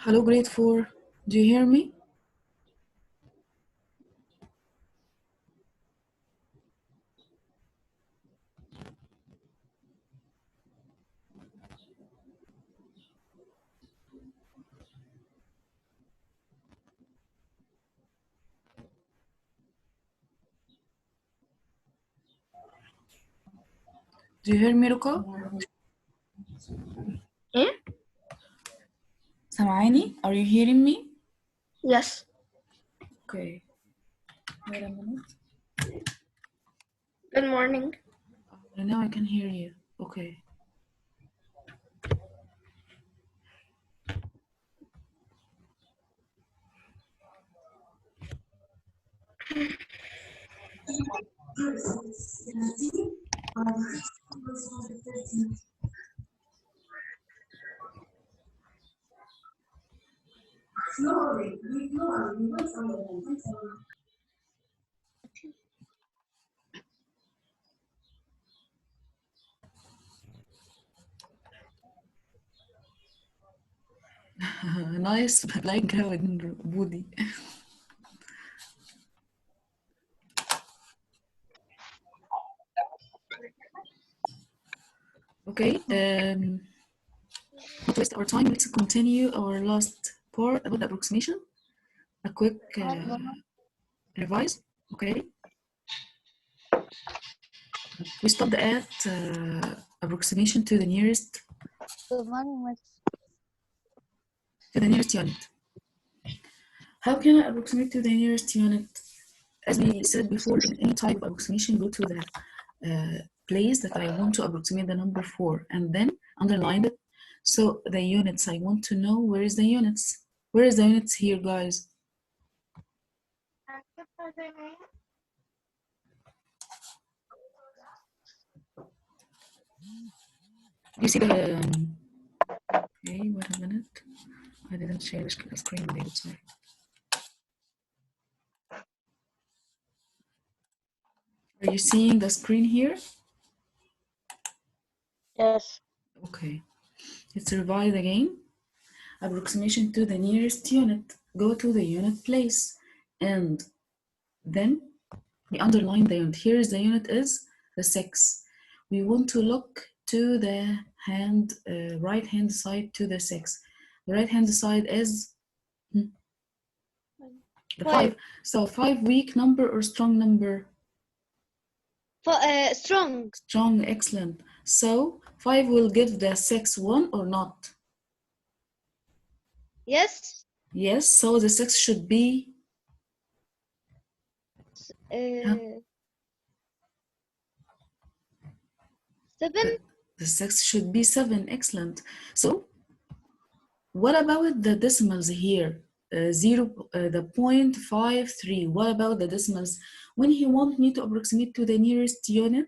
Hello, grade 4. Do you hear me? Do you hear me, Ruka? Eh? سامعاني? Are you hearing me? Yes. Okay. Wait a minute. Good morning. Now I can hear you. Okay. Nice background, Budi. Okay. Not to waste our time, let's continue our last part about the approximation. A quick revise. Okay. We stopped at approximation to the nearest unit. How can I approximate to the nearest unit? As we said before, in any type of approximation, go to the place that I want to approximate the number for, and then underline it. So the units, I want to know where is the units. Where is the units here, guys? You see the, okay, wait a minute. I didn't share the screen with you, sorry. Are you seeing the screen here? Yes. Okay, let's revise again. Approximation to the nearest unit. Go to the unit place and then we underline the unit. Here is the unit is the 6. We want to look to the right hand side to the 6. The right hand side is the 5. So 5 weak number or strong number? Strong. Strong, excellent. So 5 will give the 6 1 or not? Yes. Yes, so the 6 should be 7. The 6 should be 7, excellent. So what about the decimals here? The 0.53. What about the decimals? When he wants me to approximate to the nearest unit,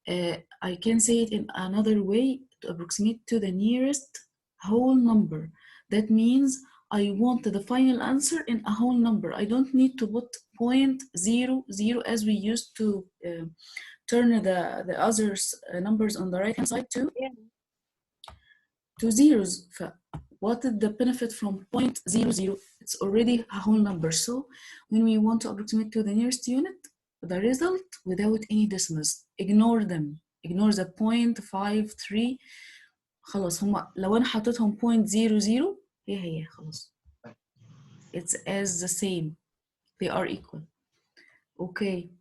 I can say it in another way, to approximate to the nearest whole number. That means I want the final answer in a whole number. I don't need to put 0.00 as we used to turn the other numbers on the right hand side to zeros. What is the benefit from 0.00? It's already a whole number. So when we want to approximate to the nearest unit, the result without any decimals, ignore them. Ignore the 0.53. خلاص هما لو أنا حطيتهم 0.00 هي خلاص. It's as the same. They are equal. Okay.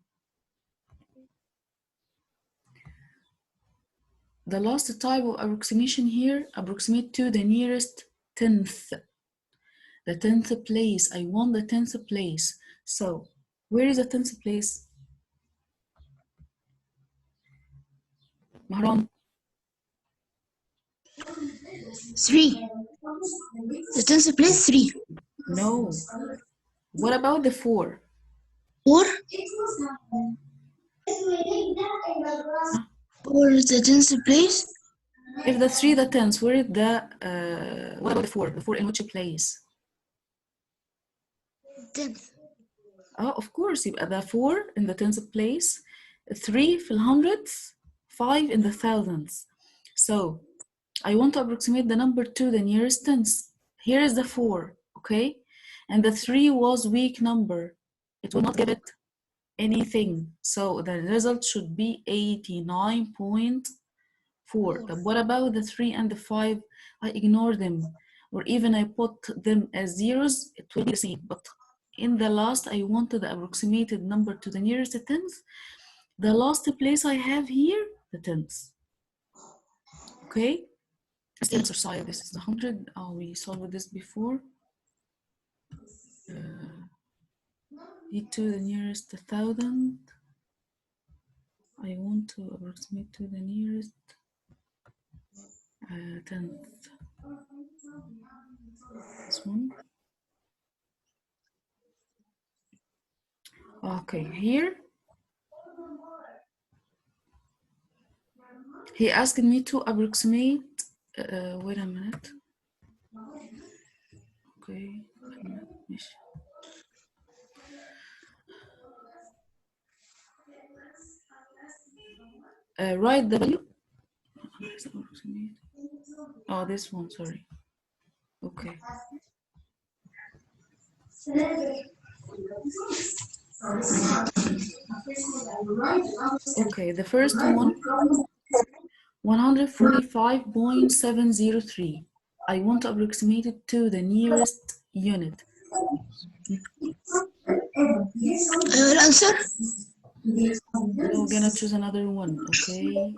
The last type of approximation here, approximate to the nearest tenth. The 10th place. I want the 10th place. So where is the 10th place? Mahram? 3. The 10th place, 3. No. What about the 4? 4. For the 10th place. If the 3 the 10th, where is the what about the 4? The 4 in which place? 10th. Oh, of course, يبقى the 4 in the 10th place, 3 في hundredths, 5 in the thousandths. So I want to approximate the number to the nearest tenth. Here is the 4, okay? And the 3 was weak number. It will not give it anything. So the result should be 89.4. But what about the 3 and the 5? I ignore them, or even I put them as zeros, it will be the same. But in the last, I wanted the approximated number to the nearest tenth. The last place I have here, the tenth. Okay? Let's exercise. This is the 100. Oh, we solved this before. E to the nearest 1,000. I want to approximate to the nearest tenth. This one. Okay, here he asked me to approximate. Wait a minute. Okay. Write the value. Oh, this one, sorry. Okay. Okay, the first one, 145.703. I want to approximate it to the nearest unit. I will answer. We're gonna choose another one, okay?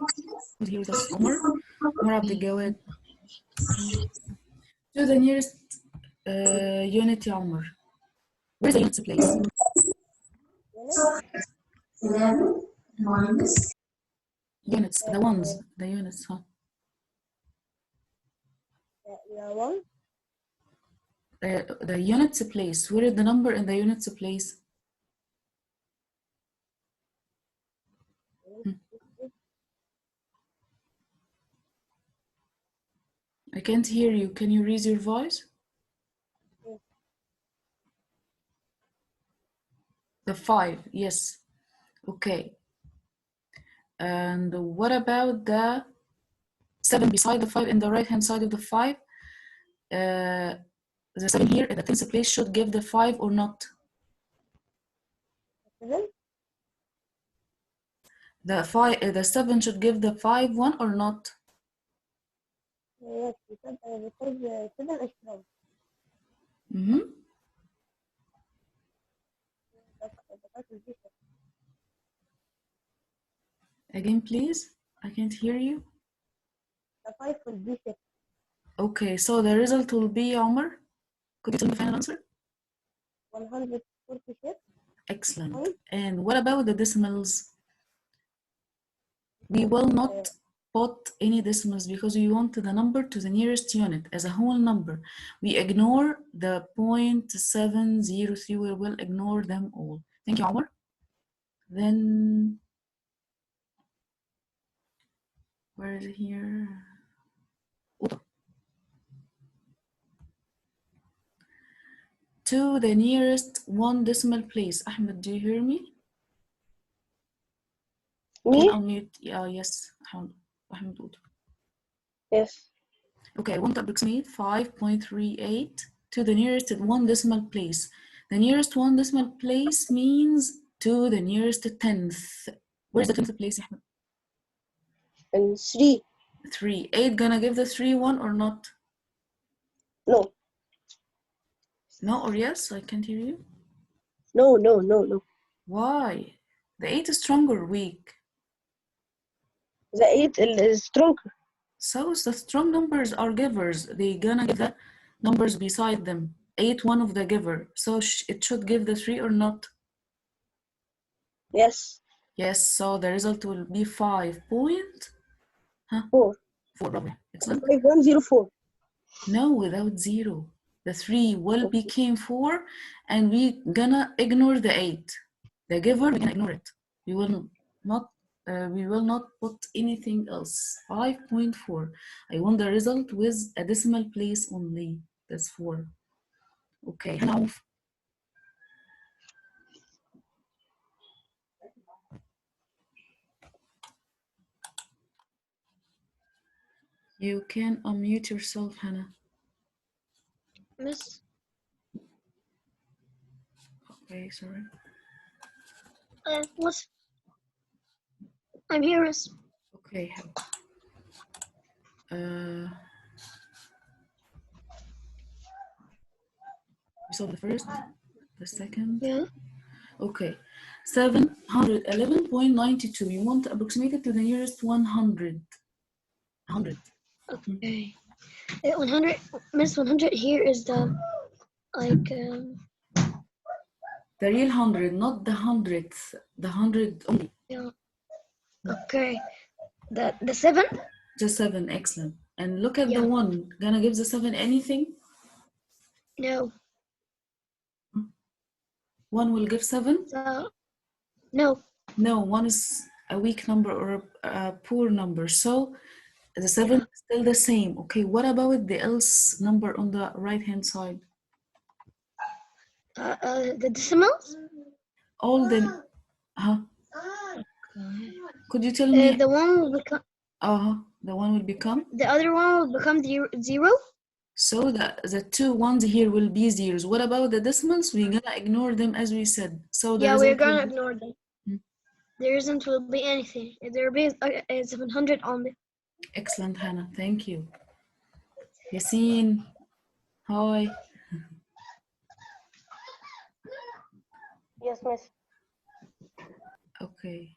Here's the Omar. Omar Abdel Gawad. To the nearest unit, ya Omar. Where's the units place? Units, the units, huh? The units place. Where is the number in the units place? I can't hear you. Can you raise your voice? The 5, yes. Okay. And what about the 7 beside the 5 in the right hand side of the 5? The 7 here at the tens place should give the 5 or not? The 7 should give the 5 1 or not? Yes, because 7 is strong. Mm-hmm. Again, please. I can't hear you. The 5 will be 6. Okay, so the result will be, Omar? Could you tell me the final answer? 146. Excellent. And what about the decimals? We will not put any decimals because we want the number to the nearest unit as a whole number. We ignore the 0.703. We will ignore them all. Thank you, Omar. Then, where is it here? To the nearest one decimal place. Ahmed, do you hear me? Me? Can unmute? Yes. Ahmed. Yes. Okay, I want to approximate 5.38 to the nearest one decimal place. The nearest one decimal place means to the nearest tenth. Where's the tenth place, Ahmed? And 3. 3. 8 gonna give the 3 1 or not? No. No or yes? I can't hear you. No, no, no, no. Why? The 8 is strong or weak? The 8 is stronger. So the strong numbers are givers. They gonna give the numbers beside them. 8 one of the giver. So it should give the 3 or not? Yes. Yes, so the result will be 5.4. 4. Excellent. 5104. No, without 0. The 3 will become 4 and we gonna ignore the 8. The giver, we can ignore it. We will not put anything else. 5.4. I want the result with a decimal place only. That's 4. Okay, now you can unmute yourself, Hannah. Miss. Okay, sorry. What's? I'm here, Miss. Okay. We saw the first, the second. Yeah. Okay. 711.92. You want to approximate it to the nearest 100. 100. Okay. 100. Miss, 100 here is the like. The real 100, not the hundredth. The 100 only. Yeah. Okay. The 7. Just 7. Excellent. And look at Yeah. the 1. Gonna give the 7 anything? No. 1 will give 7? So. No. No, 1 is a weak number or a poor number. So the 7 is still the same. Okay, what about the else number on the right-hand side? The decimals. All the... Could you tell me? The one will become. The one will become? The other one will become the 0. So the 2 ones here will be zeros. What about the decimals? We're gonna ignore them as we said. So the Yeah, we're result gonna will be... ignore them. There isn't will be anything. There will be 700 only. Excellent, Hannah. Thank you. Yassine. Hi. Yes, Miss. Okay.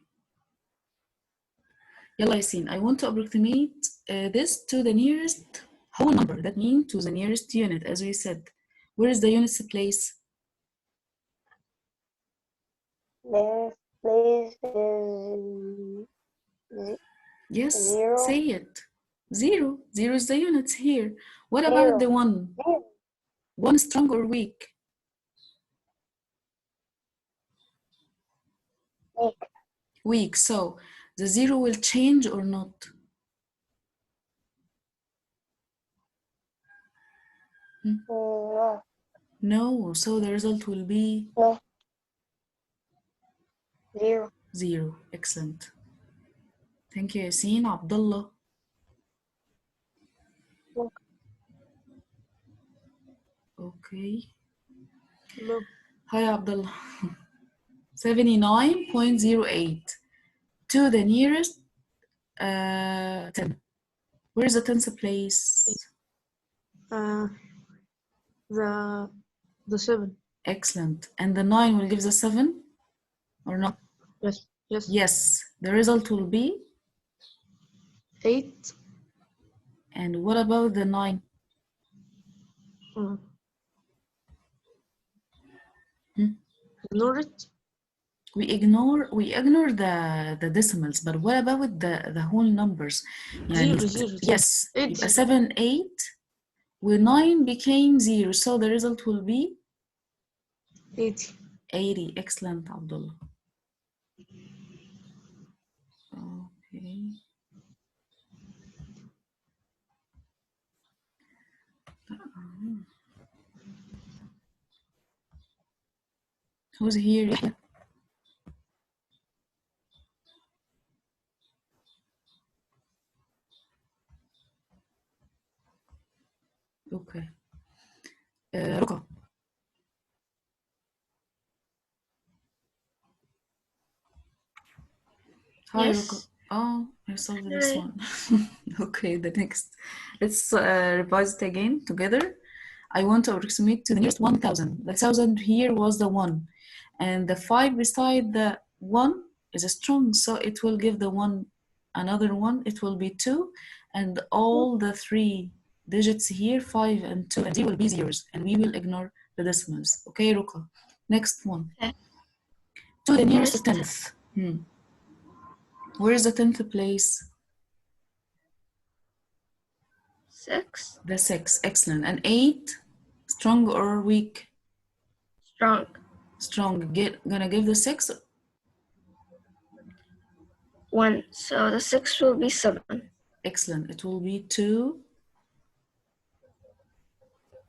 Yalla, Yassine. I want to approximate this to the nearest whole number. That means to the nearest unit, as we said. Where is the units place? This place is Yes, 0. say it. 0. 0 is the units here. What about the 1? 1 strong or weak? Weak. Weak. So the 0 will change or not? No. No. So the result will be? No. 0. 0. Excellent. Thank you, Yassine. Abdullah. Okay. No. Hi, Abdullah. 79.08 to the nearest 10. Where is the tens place? The 7. Excellent. And the 9 will give the 7 or not? Yes. Yes. Yes. The result will be? 8. And what about the 9? Ignore it. We ignore the decimals, but what about the whole numbers? Zero, zero. Yes. 8. 7, 8. With 9 became 0. So the result will be? 80. 80. Excellent, Abdullah. Okay. Who's here? Okay. Ruka. Hi, Yes. Ruka. Oh, I solved this Hi. one. Okay, the next. Let's revise it again together. I want to approximate to the nearest 1,000. The 1,000 here was the 1. And the 5 beside the 1 is a strong, so it will give the 1 another 1. It will be 2. And all the 3 digits here, 5 and 2 and 0 will be zeros. And we will ignore the decimals. Okay, Ruka. Next one. Okay. To the nearest 10th. Where is the 10th place? 6. The 6. Excellent. And 8, strong or weak? Strong. Strong. Gonna give the 6? 1. So the 6 will be 7. Excellent. It will be 2.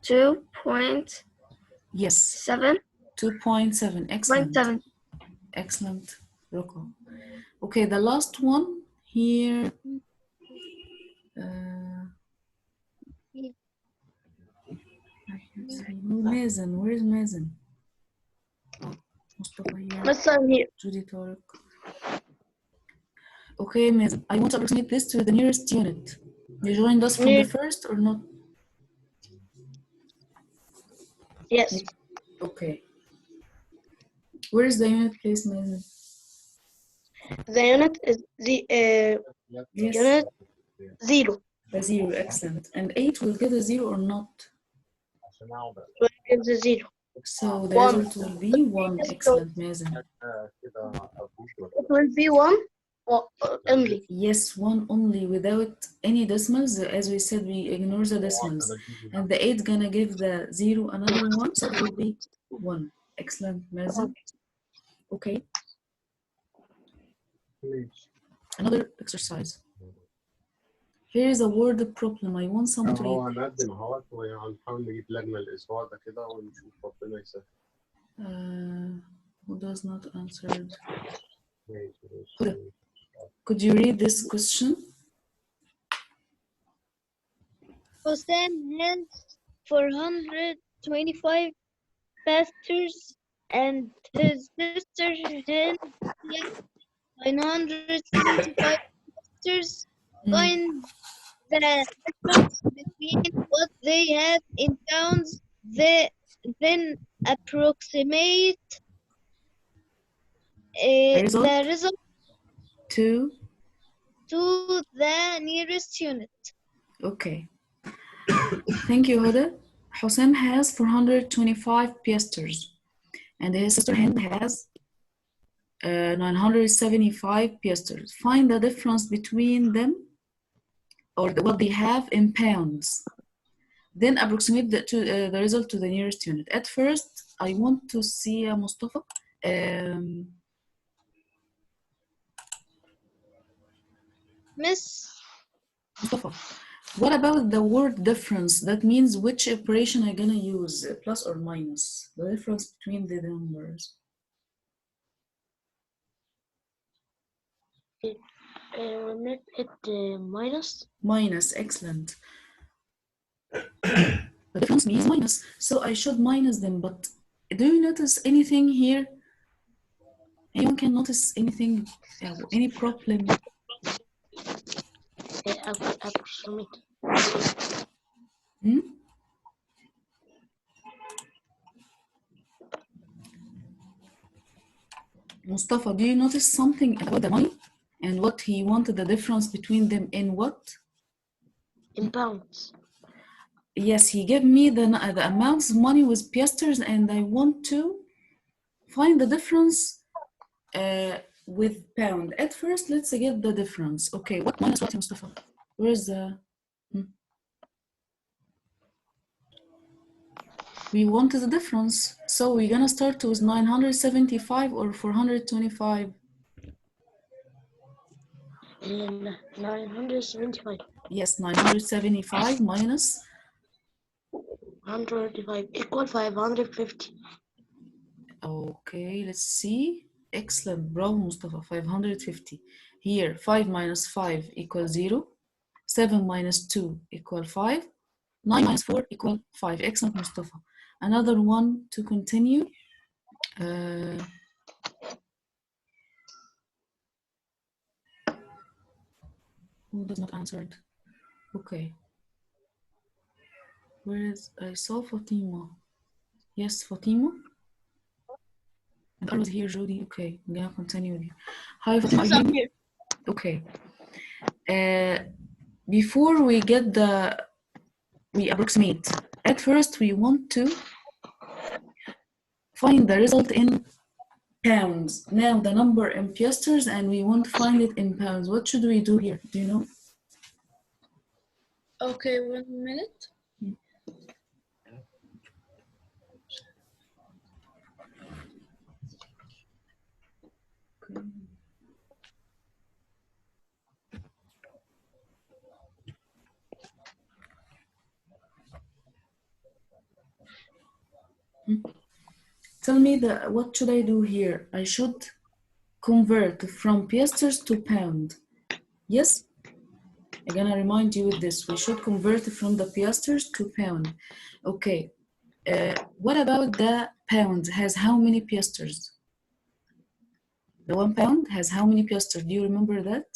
2.7. Yes. 2.7. Excellent. 0.7. Excellent, Rocco. Okay, the last one here. Mazen? Where is Mazen? Oh, Mustafa here. Miss, I'm here. Judy Tariq. Okay, Mazen. I want to approximate this to the nearest unit. You joined us from the first or not? Yes. Okay. Where is the unit place, Mazen? The unit is the Yes. unit 0. The 0, excellent. And 8 will get a 0 or not? Will give the 0. So the 1. result will be 1, excellent, Mazen. It will be 1 only. Yes, 1 only without any decimals. As we said, we ignore the decimals. And the 8 gonna give the 0 another 1, so it will be 1. Excellent, Mazen. Okay. Another exercise. Here is a word problem. I want someone to read. هنقدم اهوت وهنحاول نجيب لجنة الأسبوع ده كده ونشوف ربنا يسهل. Who does not answer? ماشي. Could you read this question? Hossam has 425 pastors and his sister Hend has 975 pastors. Find the difference between what they have in pounds, then approximate the result to the nearest unit. Okay. Thank you, Huda. Hossam has 425 piasters, and his sister Hend has 975 piasters. Find the difference between them, or what they have in pounds. Then approximate the result to the nearest unit. At first, I want to see Mustafa. Miss, Mustafa, what about the word difference? That means which operation I'm gonna use, plus or minus, the difference between the numbers. Make it minus. Minus, excellent. The difference means minus, so I should minus them, but do you notice anything here? Anyone can notice anything, any problem? Approximate. Mustafa, do you notice something about the money and what he wanted the difference between them in what? In pounds. Yes, he gave me the amounts of money with piasters, and I want to find the difference with pound. At first, let's get the difference. Okay, what minus what, Mustafa? Where's the... We wanted the difference. So we're gonna start with 975 or 425? 975. Yes, 975 minus 125 equal 550. Okay, let's see. Excellent, bravo, Mustafa. 550. Here, 5 minus 5 equals 0. 7 minus 2 equal 5. 9 minus 4 equal 5. Excellent, Mustafa. Another one to continue. Who does not answer it? Okay. Where is... I saw Fatima. Yes, Fatima. And I was here, Jody. Okay, I'm gonna continue with you. Hi, Fatima. Are you here? Okay. Before we get we approximate. At first, we want to find the result in pounds. Now the number in piasters, and we want to find it in pounds. What should we do here? Do you know? Okay, 1 minute. Okay. Tell me what should I do here? I should convert from piasters to pound. Yes? I'm gonna remind you with this. We should convert from the piasters to pound. Okay. What about the pound? Has how many piasters? The 1 pound has how many piasters? Do you remember that?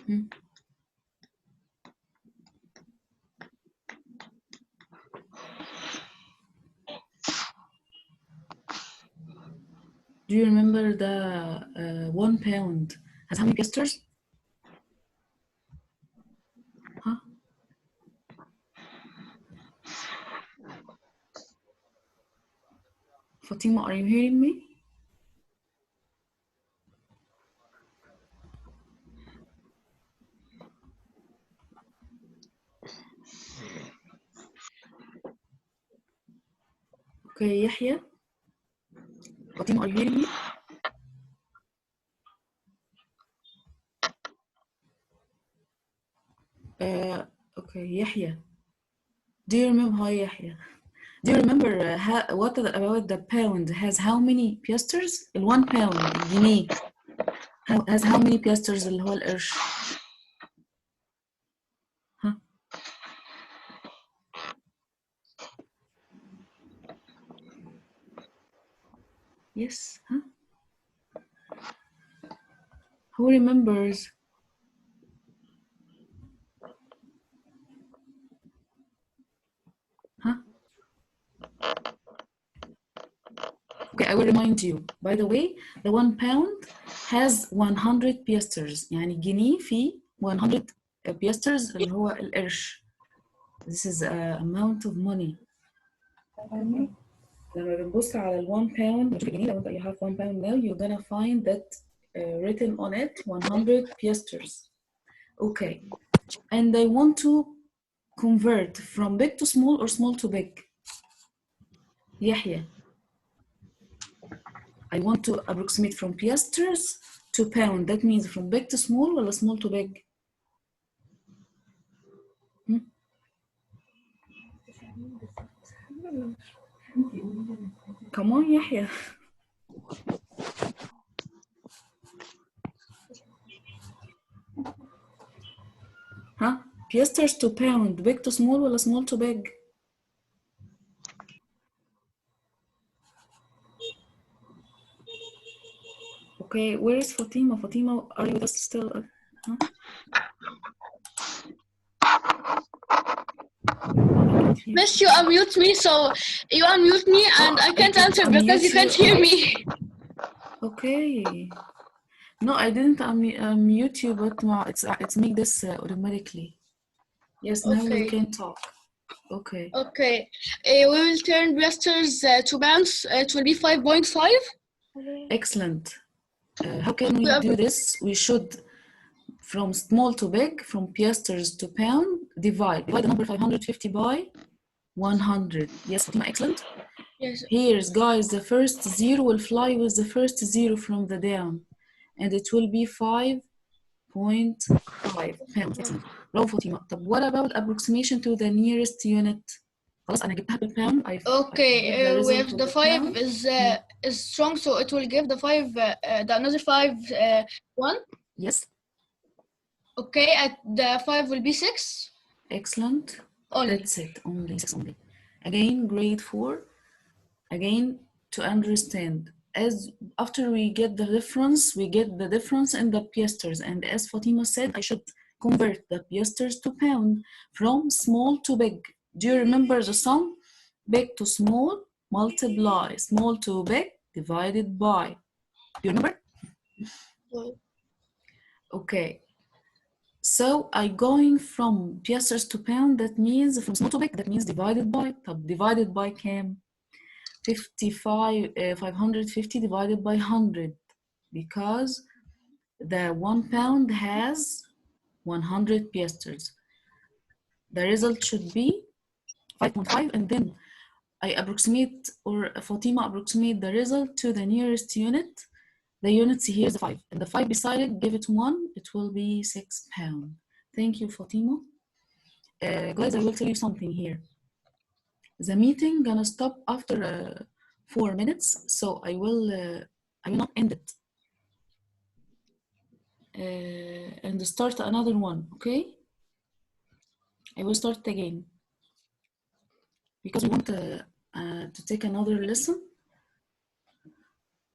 Hmm? Do you remember the 1 pound has how many piasters? Huh? Fatima, are you hearing me? Okay, Yahya. Fatima, are you hearing me? Okay, Yahya. Do you remember? Hi, Yahya. Do you remember what about the pound has how many piasters? ال 1 pound الجنيه has how many piasters اللي هو القرش؟ ها؟ Yes, huh? Who remembers? Huh? Okay, I will remind you. By the way, the 1 pound has 100 piasters. يعني الجنيه فيه 100 piasters اللي هو القرش. This is a amount of money. لما بنبص على ال 1 pound نشوف الجنيه لو انت you have 1 pound now you're gonna find that written on it 100 piasters. Okay, and I want to convert from big to small or small to big. Yahya. I want to approximate from piasters to pound. That means from big to small or small to big? Hmm? Come on, Yahya. Huh? Piasters to pound, big to small or small to big? Okay, where is Fatima? Fatima, are you with us still? Huh? Miss, you unmute me, so you unmute me, and I can't answer because you can't hear me. Okay. No, I didn't unmute you, but it's make this automatically. Yes, now we Okay. can talk. Okay. Okay. We will turn piasters to pounds. It will be 5.5. Excellent. How can we do this? We should, from small to big, from piasters to pound, divide the number 550 by 100. Yes, Fatima, excellent. Yes. Here's, guys, the first zero will fly with the first zero from the down, and it will be 5.5 pounds. Excellent. برافو فاطمة. طب what about approximation to the nearest unit? خلاص أنا جبتها بالpound. Okay. We have the 5 pound. is strong, so it will give the 5 the another 5 1. Yes. Okay. At the 5 will be 6. Excellent. Only. That's it. Only 6 only. Again, grade 4. Again, to understand, as after we get the difference, we get the difference in the piasters. And as Fatima said, I should convert the piasters to pound from small to big. Do you remember the sum? Big to small, multiply. Small to big, divided by. Do you remember? Okay. So I going from piasters to pound, that means from small to big, that means divided by. طب divided by كام؟ 550 divided by 100, because the 1 pound has 100 piasters. The result should be 5.5, and then I approximate, or Fatima approximate the result to the nearest unit. The units here is 5, and the 5 beside it, give it 1, it will be 6 pounds. Thank you, Fatima. Guys, I will tell you something here. The meeting gonna stop after 4 minutes, so I will not end it. and start another one, okay? I will start again because we want to take another lesson,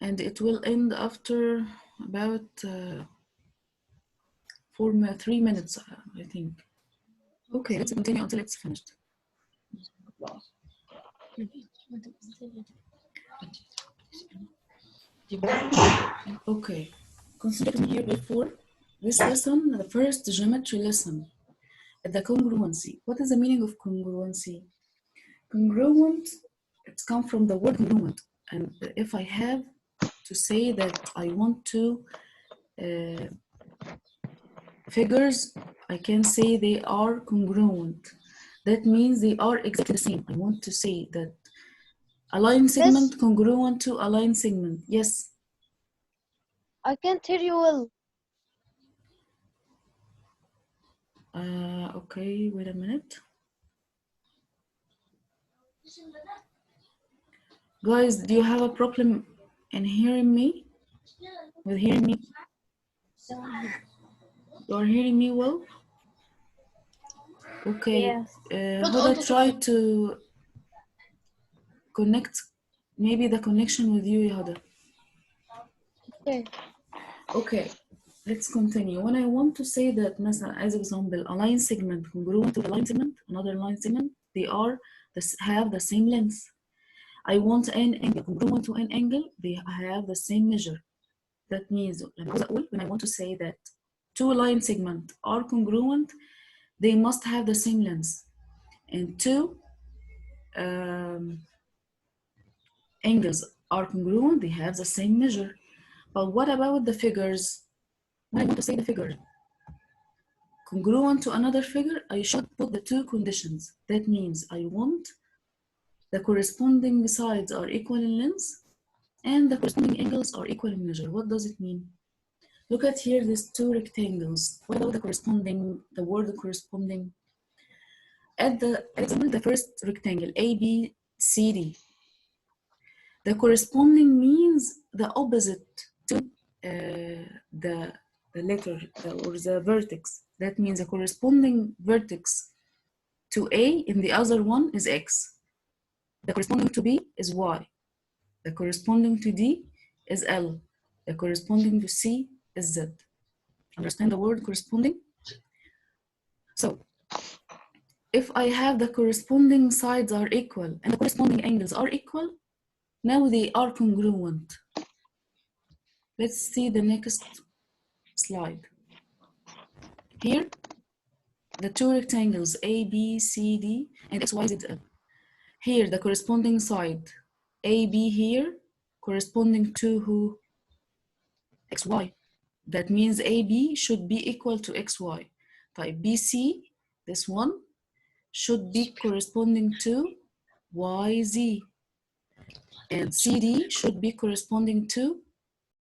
and it will end after about 3 minutes, I think. Okay, let's continue until it's finished. Okay, concentrating here before this lesson, the first geometry lesson, the congruency. What is the meaning of congruency? Congruent, it's come from the word congruent. And if I have to say that I want to figures, I can say they are congruent. That means they are exactly the same. I want to say that a line segment congruent to a line segment. Yes. I can't hear you well. Okay, wait a minute. Guys, do you have a problem in hearing me? With hearing me? You are hearing me well? Okay. Huda, try to connect, maybe the connection with you, Huda. Okay. Okay, let's continue. When I want to say that, as example, a line segment congruent to a line segment, another line segment, they are have the same length. I want an angle congruent to an angle, they have the same measure. That means when I want to say that two line segments are congruent, they must have the same length. And two angles are congruent, they have the same measure. But what about the figures? When I want to say the figure congruent to another figure, I should put the two conditions. That means I want the corresponding sides are equal in length and the corresponding angles are equal in measure. What does it mean? Look at here, these two rectangles. What about the word corresponding? At the example, the first rectangle, ABCD. The corresponding means the opposite to the letter or the vertex. That means the corresponding vertex to A in the other one is X. The corresponding to B is Y. The corresponding to D is L. The corresponding to C is Z. Understand the word corresponding? So, if I have the corresponding sides are equal and the corresponding angles are equal, now they are congruent. Let's see the next slide. Here, the two rectangles A, B, C, D, and X, Y, Z, L. Here, the corresponding side, AB here, corresponding to who? XY. That means AB should be equal to XY. Type BC, this one, should be corresponding to YZ. And CD should be corresponding to